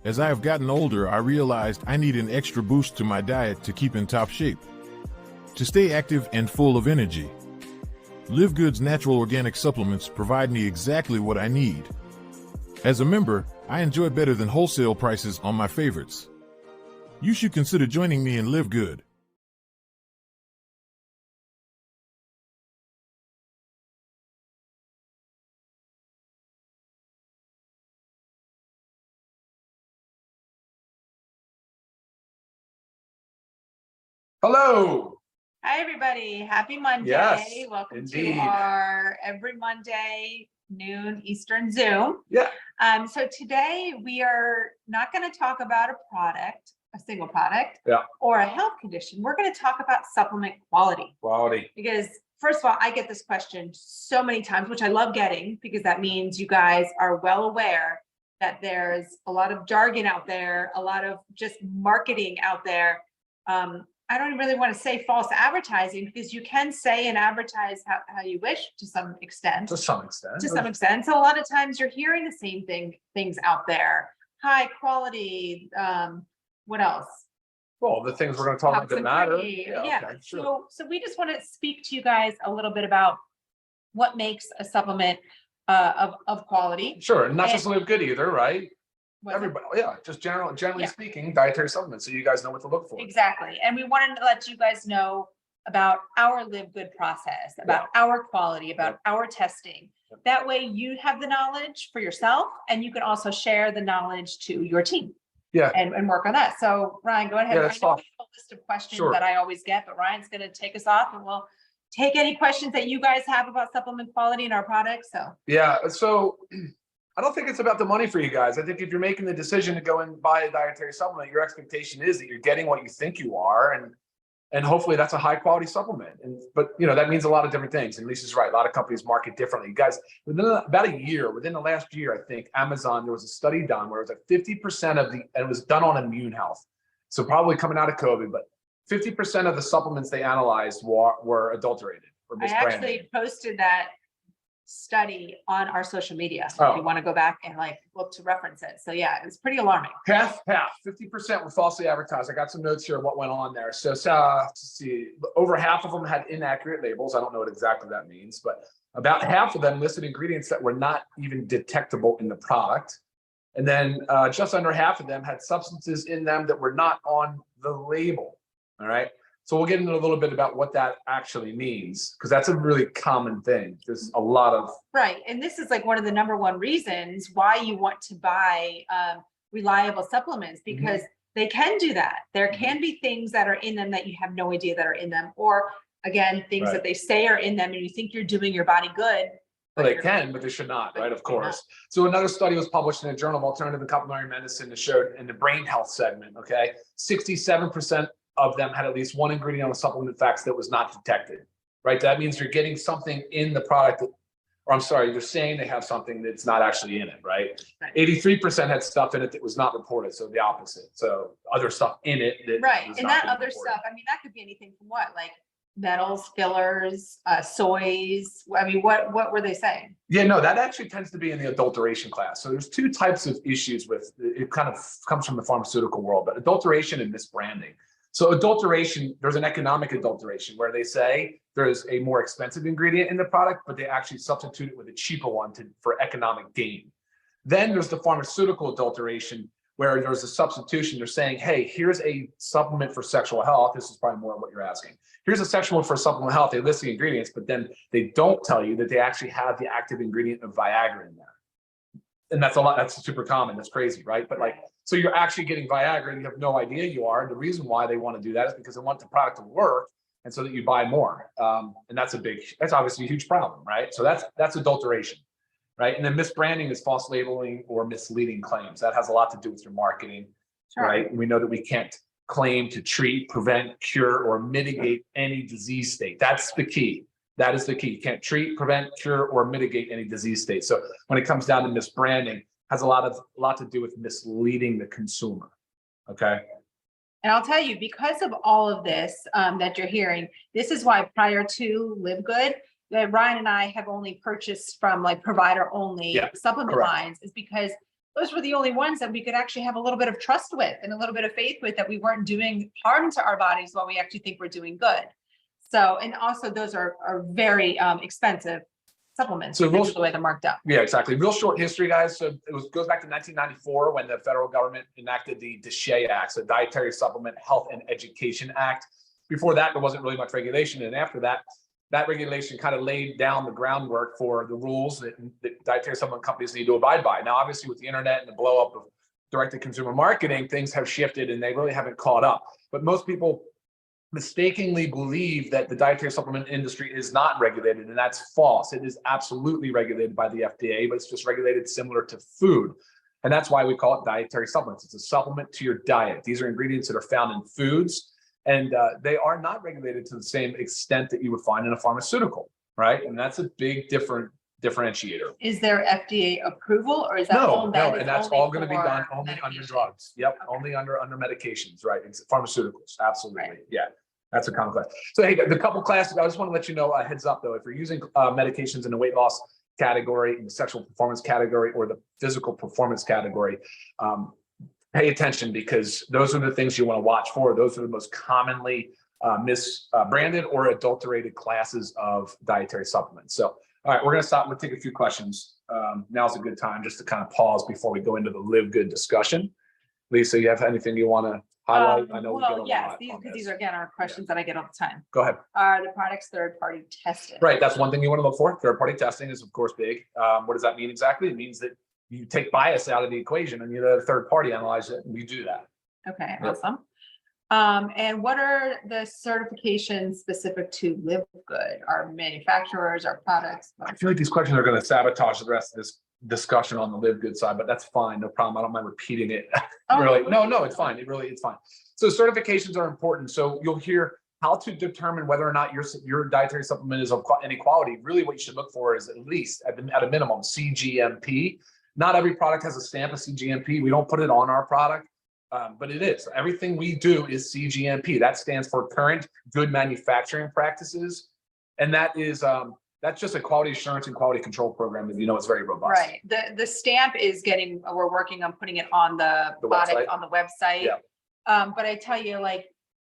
As I have gotten older, I realized I need an extra boost to my diet to keep in top shape, to stay active and full of energy. LiveGood's natural organic supplements provide me exactly what I need. As a member, I enjoy better than wholesale prices on my favorites. You should consider joining me in LiveGood. Hello. Hi, everybody. Happy Monday. Yes, Welcome indeed. to our every Monday noon Eastern Zoom. Yeah. So today we are not going to talk about a product, a single product, Yeah. or a health condition. We're going to talk about supplement quality. Quality. Because first of all, I get this question so many times, which I love getting because that means you guys are well aware that there's a lot of jargon out there, a lot of just marketing out there. I don't really want to say false advertising because you can say and advertise how you wish to some extent. To some extent. So a lot of times you're hearing the same things out there. High quality, what else? Well, the things we're going to talk about that matter. Yeah. Okay, sure. So we just want to speak to you guys a little bit about what makes a supplement of quality. Sure. And not just Live Good either, right? Was it? Everybody, yeah, just generally Yeah. speaking, dietary supplements. So you guys know what to look for. Exactly. And we wanted to let you guys know about our Live Good process, about our quality, about our testing. That way you have the knowledge for yourself and you can also share the knowledge to your team. Yeah. And work on that. So Ryan, go ahead. Yeah, I that's know fine. we have a list of questions Sure. that I always get, but Ryan's going to take us off and we'll take any questions that you guys have about supplement quality in our products. So Yeah. So I don't think it's about the money for you guys. I think if you're making the decision to go and buy a dietary supplement, your expectation is that you're getting what you think you are, and hopefully that's a high quality supplement. But that means a lot of different things. And Lisa's right. A lot of companies market differently. You guys, within the last year, I think Amazon, there was a study done where it was like 50% and it was done on immune health. So probably coming out of COVID, but 50% of the supplements they analyzed were adulterated or I misbranded. actually posted that study on our social media. Oh. If you want to go back and look to reference it. So yeah, it was pretty alarming. Half, 50% were falsely advertised. I got some notes here of what went on there. So let's see, over half of them had inaccurate labels. I don't know what exactly that means, but about half of them listed ingredients that were not even detectable in the product. And then just under half of them had substances in them that were not on the label. All right. So we'll get into a little bit about what that actually means, because that's a really common thing. There's a lot of. Right. And this is one of the number one reasons why you want to buy reliable supplements, because they can do that. There can be things that are in them that you have no idea that are in them, or again, things that they say are in them and you think you're doing your body good. Well, they can, but they should not, right? Of course. So another study was published in the Journal of Alternative and Complementary Medicine that showed in the brain health segment, 67% of them had at least one ingredient on the supplement facts that was not detected, right? That means you're getting something in the product, you're saying they have something that's not actually in it, right? 83% had stuff in it that was not reported, so the opposite. So other stuff in it that and that other stuff, that could be anything from metals, fillers, soys. What were they saying? Yeah, no, that actually tends to be in the adulteration class. So there's two types of issues with it. Kind of comes from the pharmaceutical world, but adulteration and misbranding. So adulteration, there's an economic adulteration where they say there's a more expensive ingredient in the product, but they actually substitute it with a cheaper one for economic gain. Then there's the pharmaceutical adulteration where there's a substitution. They're saying, hey, here's a supplement for sexual health. This is probably more what you're asking. Here's a supplement for supplemental health. They list the ingredients, but then they don't tell you that they actually have the active ingredient of Viagra in there. And that's a lot. That's super common. That's crazy, right? But so you're actually getting Viagra and you have no idea you are. And the reason why they want to do that is because they want the product to work and so that you buy more. And that's obviously a huge problem, right? So that's adulteration, right? And then misbranding is false labeling or misleading claims. That has a lot to do with your marketing, right? We know that we can't claim to treat, prevent, cure, or mitigate any disease state. That's the key. That is the key. You can't treat, prevent, cure, or mitigate any disease state. So when it comes down to misbranding, has a lot to do with misleading the consumer. Okay. And I'll tell you, because of all of this that you're hearing, this is why prior to LiveGood, that Ryan and I have only purchased from provider only supplement lines, is because those were the only ones that we could actually have a little bit of trust with and a little bit of faith with, that we weren't doing harm to our bodies while we actually think we're doing good. So, and also those are very expensive supplements, So because of the way they're marked up. Yeah, exactly. Real short history, guys. So goes back to 1994 when the federal government enacted the DSHEA Act, so Dietary Supplement Health and Education Act. Before that, there wasn't really much regulation, and after that, that regulation kind of laid down the groundwork for the rules that dietary supplement companies need to abide by. Now, obviously, with the internet and the blow up of direct-to-consumer marketing, things have shifted and they really haven't caught up. But most people mistakenly believe that the dietary supplement industry is not regulated, and that's false. It is absolutely regulated by the FDA, but it's just regulated similar to food. And that's why we call it dietary supplements. It's a supplement to your diet. These are ingredients that are found in foods, and they are not regulated to the same extent that you would find in a pharmaceutical, right? And that's a big differentiator. Is there FDA approval, or is that No, all that no, is and that's only all going to be for done only under medication? drugs. Yep, Okay. only under medications, right? It's pharmaceuticals, absolutely. Right. Yeah, that's a common class. So hey, the couple classes, I just want to let you know, a heads up though, if you're using medications in the weight loss category, in the sexual performance category, or the physical performance category, pay attention, because those are the things you want to watch for. Those are the most commonly misbranded or adulterated classes of dietary supplements. So, all right, we're going to stop. We'll take a few questions. Now's a good time just to kind of pause before we go into the Live Good discussion. Lisa, you have anything you want to highlight? I know we get a yes, lot on these this. are again our questions that I get all the time. Go ahead. Are the products third-party tested? Right, that's one thing you want to look for. Third-party testing is, of course, big. What does that mean exactly? It means that you take bias out of the equation and you let a third party analyze it, and we do that. Okay, Yep. awesome. And what are the certifications specific to Live Good? Our manufacturers, our products? I feel like these questions are going to sabotage the rest of this discussion on the Live Good side, but that's fine. No problem. I don't mind repeating it. Oh, Really. No, it's fine. It's fine. So certifications are important. So you'll hear how to determine whether or not your dietary supplement is of any quality. Really what you should look for is at least at a minimum CGMP. Not every product has a stamp of CGMP. We don't put it on our product, but it is. Everything we do is CGMP. That stands for Current Good Manufacturing Practices. And that is, that's just a quality assurance and quality control program that it's very robust. Right. The stamp is we're working on putting it on the product, website. on the website. Yeah. But I tell you, like,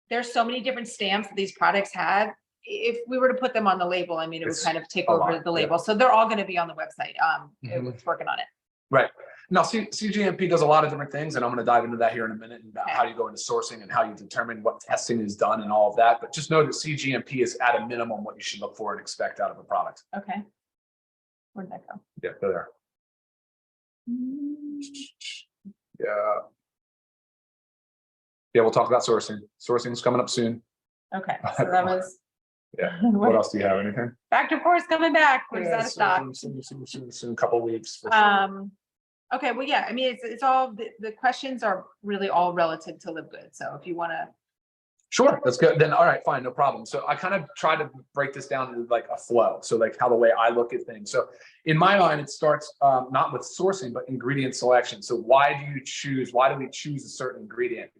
there's so many different stamps that these products have. If we were to put them on the label, I mean, it would It's kind of take a over lot, the label. So they're all going to be on the website. Mhm. It's working on it. Right. Now, CGMP does a lot of different things, and I'm going to dive into that here in a minute, and about Okay. how you go into sourcing and how you determine what testing is done and all of that. But just know that CGMP is at a minimum what you should look for and expect out of a product. Okay. Where'd that go? Yeah, they're there. Yeah. Yeah, we'll talk about sourcing. Sourcing is coming up soon. Okay. So that was. Yeah. What else do you have? Anything? Factor 4 is coming back. We're just out of stock. Soon, a couple of weeks. For sure. Okay, well, yeah, I mean, it's all, the questions are really all relative to Live Good. So if you want to. Sure, that's good. Then, all right, fine, no problem. So I kind of try to break this down into like a flow. So like how the way I look at things. So in my mind, it starts not with sourcing, but ingredient selection. So why do we choose a certain ingredient?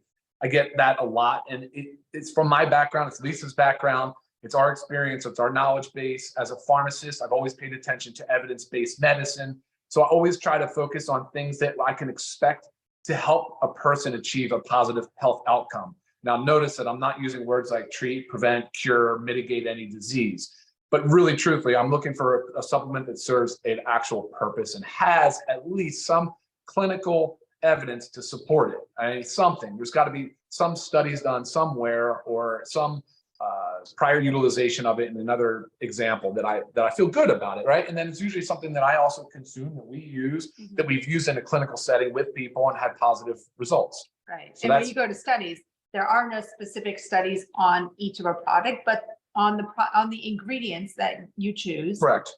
I get that a lot. And it's from my background, it's Lisa's background. It's our experience, it's our knowledge base. As a pharmacist, I've always paid attention to evidence-based medicine. So I always try to focus on things that I can expect to help a person achieve a positive health outcome. Now, notice that I'm not using words like treat, prevent, cure, mitigate any disease. But really, truthfully, I'm looking for a supplement that serves an actual purpose and has at least some clinical evidence to support it. I mean, something. There's got to be some studies done somewhere, or some prior utilization of it in another example that I feel good about it, right? And then it's usually something that I also consume, that we use, that we've used in a clinical setting with people and had positive results. Right. So And when you go to studies, there are no specific studies on each of our product, but on the ingredients that you choose, Correct.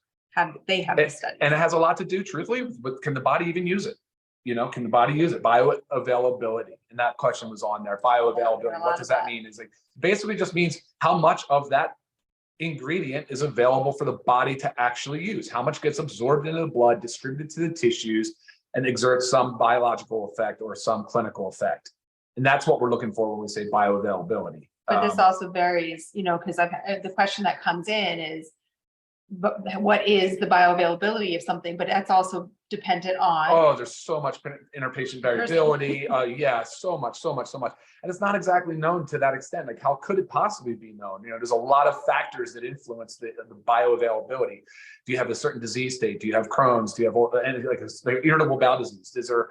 they have the studies. And it has a lot to do, truthfully, with can the body even use it? Can the body use it? Bioavailability. And that question was on there. Bioavailability. What does that mean? Is like basically just means how much of that ingredient is available for the body to actually use. How much gets absorbed into the blood, distributed to the tissues, and exerts some biological effect or some clinical effect. And that's what we're looking for when we say bioavailability. But this also varies, because the question that comes in is, what is the bioavailability of something, but that's also dependent on. Oh, there's so much interpatient variability. Yeah, so much. And it's not exactly known to that extent. Like, how could it possibly be known? You know, there's a lot of factors that influence the bioavailability. Do you have a certain disease state? Do you have Crohn's? Do you have any, like irritable bowel disease? Is there,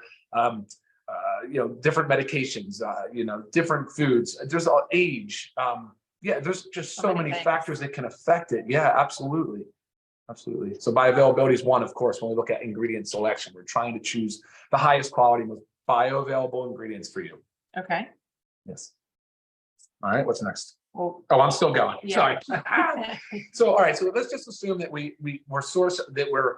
you know, different medications, you know, different foods? There's age. Yeah, there's just so many factors that can affect it. Yeah, absolutely. Absolutely. So bioavailability is one, of course, when we look at ingredient selection. We're trying to choose the highest quality, most bioavailable ingredients for you. Okay. Yes. All right, what's next? Well, Oh, I'm still going. yeah. Sorry. So, all right, so let's just assume that we're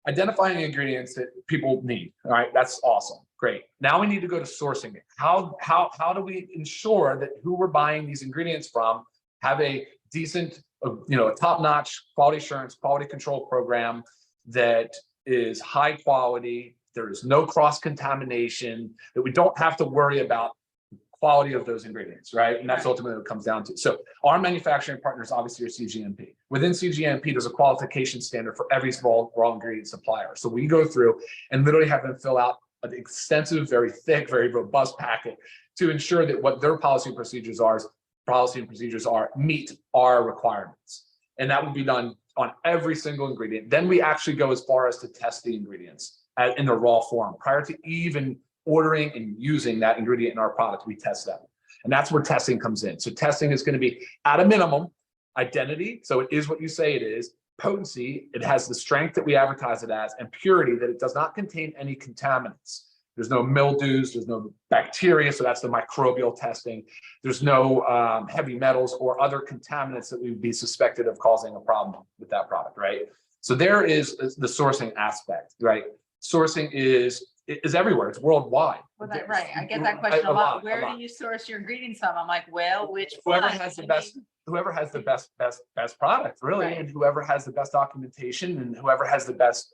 identifying ingredients that people need. All right, that's awesome. Great. Now we need to go to sourcing it. How do we ensure that who we're buying these ingredients from have a decent, you know, a top-notch quality assurance, quality control program that is high quality, there is no cross-contamination, that we don't have to worry about the quality of those ingredients, right? And that's ultimately what it comes down to. So our manufacturing partners obviously are CGMP. Within CGMP, there's a qualification standard for every raw ingredient supplier. So we go through and literally have them fill out an extensive, very thick, very robust packet to ensure that what their policy and procedures are meet our requirements. And that would be done on every single ingredient. Then we actually go as far as to test the ingredients in the raw form. Prior to even ordering and using that ingredient in our product, we test them. And that's where testing comes in. So testing is going to be, at a minimum, identity. So it is what you say it is. Potency, it has the strength that we advertise it as, and purity, that it does not contain any contaminants. There's no mildews, there's no bacteria, so that's the microbial testing. There's no heavy metals or other contaminants that we would be suspected of causing a problem with that product, right? So there is the sourcing aspect, right? Sourcing is everywhere, it's worldwide. Well, right, I get that question a lot. Where do you source your ingredients from? I'm like, well, which whoever one? has the best, whoever has the best product, really, Right. and whoever has the best documentation, and whoever has the best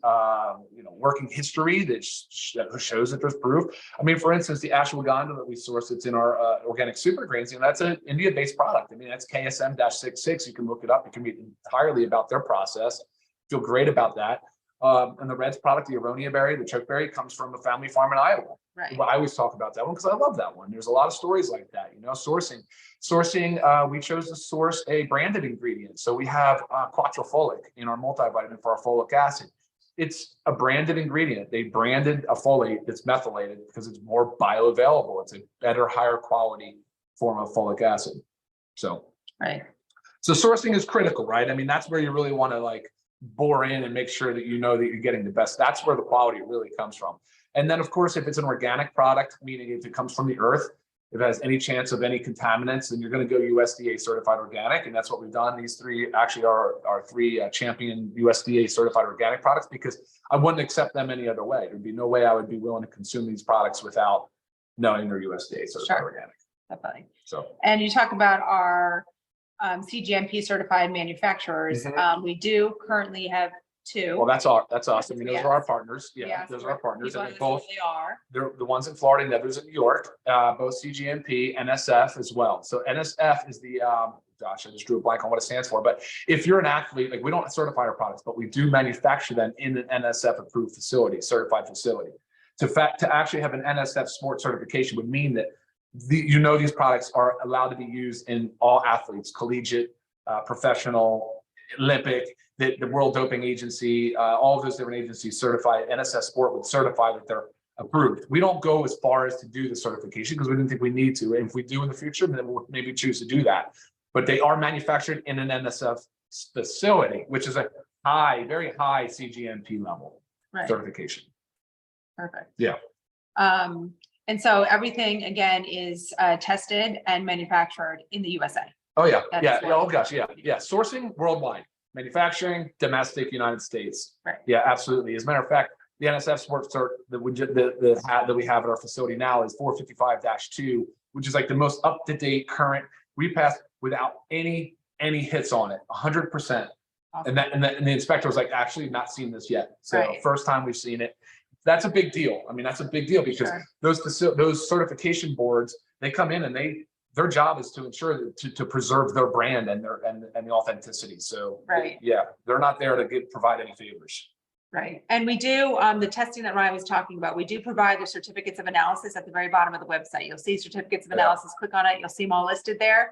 you know, working history that shows that there's proof. I mean, for instance, the ashwagandha that we source, it's in our organic super grains, and that's an India-based product. I mean, that's KSM-66. You can look it up. You can read entirely about their process. Feel great about that. And the Reds product, the aronia berry, the chokeberry, comes from a family farm in Iowa. Right. Well, I always talk about that one because I love that one. There's a lot of stories like that, you know. Sourcing, we chose to source a branded ingredient. So we have quattrofolic in our multivitamin for our folic acid. It's a branded ingredient. They branded a folate that's methylated because it's more bioavailable. It's a better, higher quality form of folic acid. So, Right. So sourcing is critical, right? I mean, that's where you really want to like bore in and make sure that you know that you're getting the best. That's where the quality really comes from. And then, of course, if it's an organic product, meaning if it comes from the earth, if it has any chance of any contaminants, then you're going to go USDA certified organic. And that's what we've done. These three actually are our three champion USDA certified organic products, because I wouldn't accept them any other way. There'd be no way I would be willing to consume these products without knowing they're USDA certified organic. Definitely. So, and you talk about our CGMP certified manufacturers. We do currently have two. well, that's awesome. I mean, those Yes. are our partners. Yeah, Yes, those are our partners, and they are. they're the ones in Florida and the others in New York, both CGMP, NSF as well. So NSF is the, gosh, I just drew a blank on what it stands for. But if you're an athlete, like, we don't certify our products, but we do manufacture them in an NSF approved facility, certified facility. To actually have an NSF sport certification would mean that these products are allowed to be used in all athletes, collegiate, professional, Olympic, the World Doping Agency, all of those different agencies certify. NSF Sport would certify that they're approved. We don't go as far as to do the certification because we didn't think we need to. And if we do in the future, then we'll maybe choose to do that. But they are manufactured in an NSF facility, which is a very high CGMP level certification. Perfect. Yeah. And so everything, again, is tested and manufactured in the USA. Oh, yeah. That's Yeah. what- Oh, gosh. Yeah. Yeah. Sourcing worldwide, manufacturing, domestic, United States. Right. Yeah, absolutely. As a matter of fact, the NSF Sport cert that we have at our facility now is 455-2, which is like the most up-to-date current. We passed without any hits on it, 100%. Awesome. And the inspector was like, actually not seen this yet. So first time we've seen it. That's a big deal. I mean, that's a big deal because those certification boards, they come in and they their job is to ensure to preserve their brand and the authenticity. So Right. yeah, they're not there to provide any favors. Right. And we do the testing that Ryan was talking about. We do provide the certificates of analysis at the very bottom of the website. You'll see certificates of analysis, click on it. You'll see them all listed there.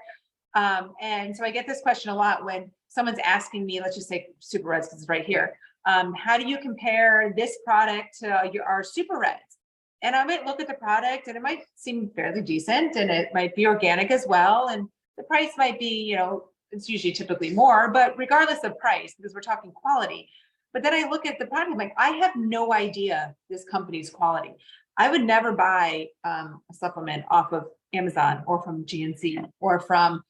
And so I get this question a lot when someone's asking me, let's just say Super Reds, because it's right here. How do you compare this product to our Super Reds? And I might look at the product and it might seem fairly decent and it might be organic as well. And the price might be, it's usually typically more, but regardless of price, because we're talking quality. But then I look at the product, I'm like, I have no idea this company's quality. I would never buy a supplement off of Amazon or from GNC or from,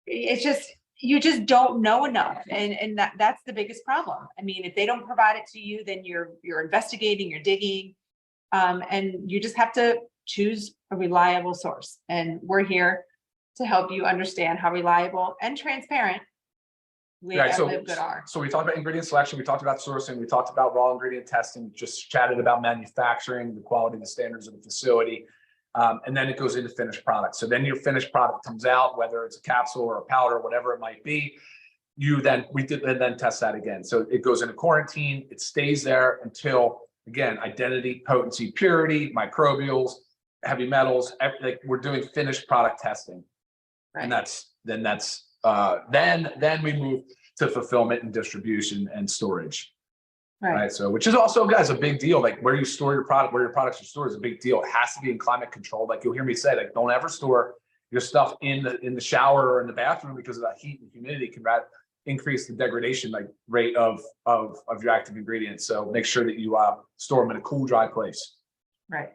it's just, you just don't know enough. And that's the biggest problem. I mean, if they don't provide it to you, then you're investigating, you're digging, and you just have to choose a reliable source. And we're here to help you understand how reliable and transparent we at LiveGood are. So we talked about ingredient selection, we talked about sourcing, we talked about raw ingredient testing, just chatted about manufacturing, the quality, the standards of the facility. And then it goes into finished product. So then your finished product comes out, whether it's a capsule or a powder, whatever it might be, we then test that again. So it goes into quarantine, it stays there until, again, identity, potency, purity, microbials, heavy metals, like we're doing finished product testing. Right. And then we move to fulfillment and distribution and storage. Right. So, which is also, guys, a big deal. Like where you store your product, where your products are stored is a big deal. It has to be in climate control. Like you'll hear me say, like, don't ever store your stuff in the shower or in the bathroom because of that heat and humidity can increase the degradation rate of your active ingredients. So make sure that you store them in a cool, dry place. Right.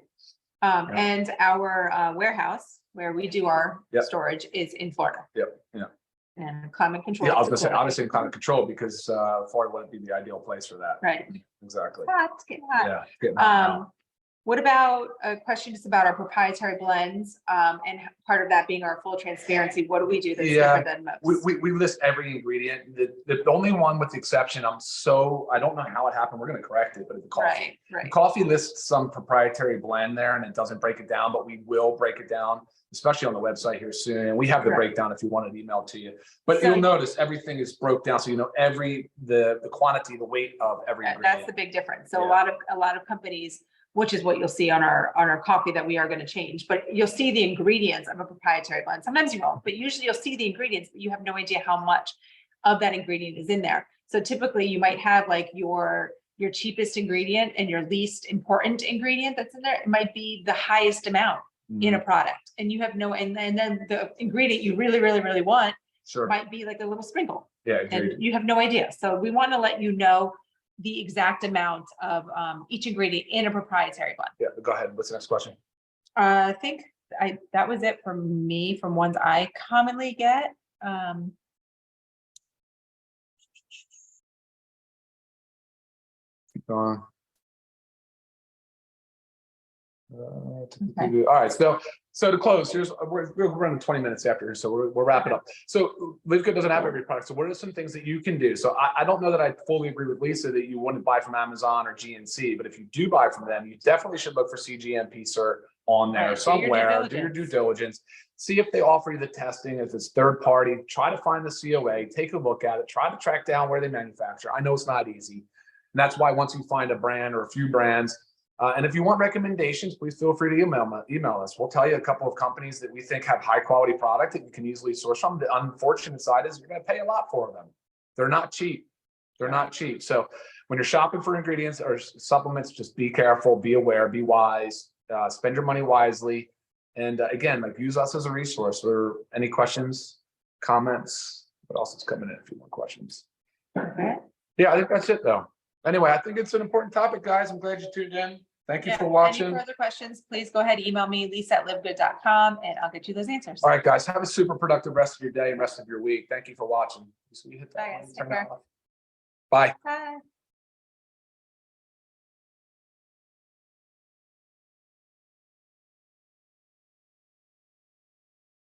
And our warehouse where we do our storage is in Florida. Yep. Yeah. And climate control. Yeah, I was going to say, obviously in climate control because Florida wouldn't be the ideal place for that. Right. Exactly. It's getting hot. Yeah. It's getting hot now. What about a question just about our proprietary blends and part of that being our full transparency? What do we do that's different than most? We list every ingredient. The only one with the exception, I don't know how it happened. We're going to correct it, but it's the coffee. Right. The coffee lists some proprietary blend there and it doesn't break it down, but we will break it down, especially on the website here soon. And we have the breakdown if you want it emailed to you. But you'll notice everything is broke down. So you know the quantity, the weight of every ingredient. That's the big difference. So a lot of companies, which is what you'll see on our coffee that we are going to change, but you'll see the ingredients of a proprietary blend. Sometimes you won't, but usually you'll see the ingredients, but you have no idea how much of that ingredient is in there. So typically you might have like your cheapest ingredient and your least important ingredient that's in there. It might be the highest amount in a product, and you have and then the ingredient you really, really, really want might be like a little sprinkle. Yeah, and you have no idea. So we want to let you know the exact amount of each ingredient in a proprietary blend. Yeah, go ahead. What's the next question? I think that was it from me, from ones I commonly get. Keep going. Okay. All right, so to close, we're running 20 minutes after here, so we're wrapping up. So LiveGood doesn't have every product. So what are some things that you can do? So I don't know that I fully agree with Lisa that you wouldn't buy from Amazon or GNC, but if you do buy from them, you definitely should look for CGMP cert on there somewhere. Do your due diligence. See if they offer you the testing. If it's third party, try to find the COA, take a look at it, try to track down where they manufacture. I know it's not easy. And that's why once you find a brand or a few brands, and if you want recommendations, please feel free to email us. We'll tell you a couple of companies that we think have high quality product that you can easily source from. The unfortunate side is you're going to pay a lot for them. They're not cheap. They're not cheap. So when you're shopping for ingredients or supplements, just be careful, be aware, be wise, spend your money wisely. And again, use us as a resource. Or any questions, comments? What else is coming in? A few more questions. Okay. Yeah, I think that's it though. Anyway, I think it's an important topic, guys. I'm glad you tuned in. Thank you for watching. Any further questions, please go ahead, email me, lisa@livegood.com, and I'll get you those answers. All right, guys, have a super productive rest of your day and rest of your week. Thank you for watching. Bye, guys. Take care. Bye. Bye.